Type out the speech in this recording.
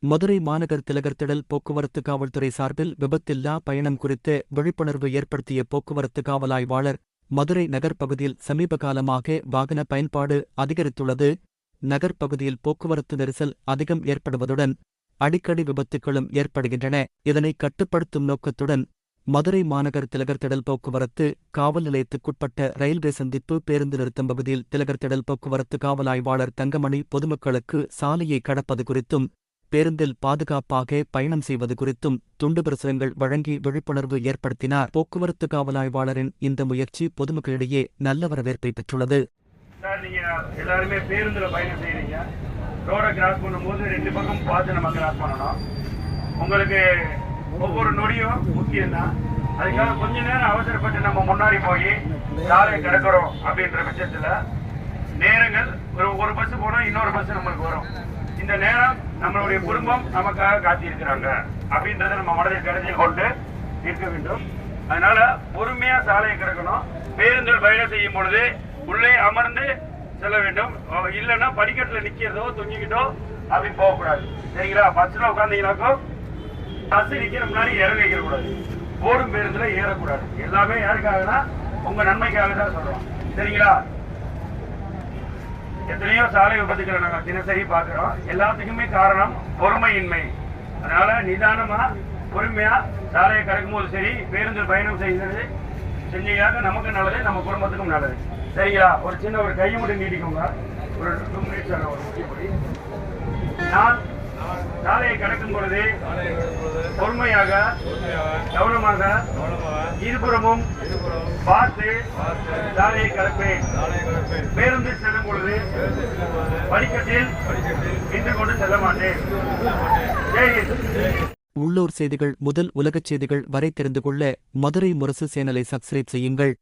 மதுரை மாநகர் திலகர் திடல் போக்குவரத்து காவல்துறை சார்பில் விபத்தில்லா பயணம் குறித்து விழிப்புணர்வு ஏற்படுத்திய போக்குவரத்து காவல் ஆய்வாளர். மதுரை நகர்ப்பகுதியில் சமீப காலமாக வாகன பயன்பாடு அதிகரித்துள்ளது. நகர்ப்பகுதியில் போக்குவரத்து நெரிசல் அதிகம் ஏற்படுவதுடன் அடிக்கடி விபத்துகளும் ஏற்படுகின்றன. இதனை கட்டுப்படுத்தும் நோக்கத்துடன் மதுரை மாநகர் திலகர் திடல் போக்குவரத்து காவல் நிலையத்துக்குட்பட்ட ரயில்வே சந்திப்பு பேருந்து நிறுத்தம் பகுதியில் திலகர் திடல் போக்குவரத்து காவல் ஆய்வாளர் தங்கமணி பொதுமக்களுக்கு சாலையை கடப்பது குறித்தும் பேருந்தில் பாதுகாப்பாக பயணம் செய்வது குறித்தும் துண்டு பிரசுரங்கள் வழங்கி விழிப்புணர்வு ஏற்படுத்தினார். போக்குவரத்து காவல் ஆய்வாளரின் இந்த முயற்சி பொதுமக்களிடையே நல்ல வரவேற்பை பெற்றுள்ளது. நீங்க எல்லாருமே பேருந்துல பயணம் செய்யறீங்க. ரோட கிராஸ் பண்ணும்போது ரெண்டு பக்கம் பார்த்து நம்ம கிராஸ் பண்ணணும். உங்களுக்கு ஒவ்வொரு நொடியும் முக்கியம் தான். அதுக்காக கொஞ்ச நேரம் அவசரப்பட்டு நம்ம முன்னாடி போய் சாலையை கிடக்கிறோம் அப்படின்ற பட்சத்துல நேரங்கள் ஒரு பஸ் போனா இன்னொரு பஸ் நம்மளுக்கு வரும். இந்த நேரம் நம்மளுடைய குடும்பம் நமக்காக காத்திருக்கிறாங்க அப்படின்றத நம்ம மனதில் கருத்தில் கொண்டு இருக்க வேண்டும். அதனால பொறுமையா சாலையை கிடக்கணும். பேருந்தில் பயணம் செய்யும் பொழுது உள்ளே அமர்ந்து செல்ல வேண்டும். இல்லைன்னா படிக்கட்டுல நிக்கிறதோ தொங்கிக்கிட்டோ அப்படி போகக்கூடாது. சரிங்களா? பஸ்ல உட்காந்தீங்கன்னாக்கோ பஸ் நிக்கிற முன்னாடி இறங்க வைக்க கூடாது. ஓடும் பேருந்துல ஏறக்கூடாது. எல்லாமே யாருக்காகனா உங்க நன்மைக்காக தான் சொல்றோம். சரிங்களா? எத்தனையோ சாலை விபத்துக்களை நாங்க தினசரி பாக்குறோம். எல்லாத்துக்குமே காரணம் பொறுமையின்மை. அதனால நிதானமா பொறுமையா சாலையை கடக்கும் போது சரி, பேருந்தில் பயணம் செய்கிறது செஞ்சீங்க நமக்கு நல்லது, நம்ம குடும்பத்துக்கும் நல்லது. சரிங்களா? ஒரு சின்ன ஒரு கையை மட்டும் நீட்டிக்கோங்க. ஒரு 2 மினிட்ஸ் ஒரு முக்கியப்படி நான் சாலையை கடக்கும் பொழுது பொறுமையாக கவனமாக இருபுறமும் பார்த்து சாலையை கடப்பேன். பேருந்து செல்லும் பொழுது படிக்கட்டில் நின்று கொண்டு செல்ல மாட்டேன். உள்ளூர் செய்திகள் முதல் உலகச் செய்திகள் வரை தெரிந்து கொள்ள மதுரை முரசு சேனலை சப்ஸ்கிரைப் செய்யுங்கள்.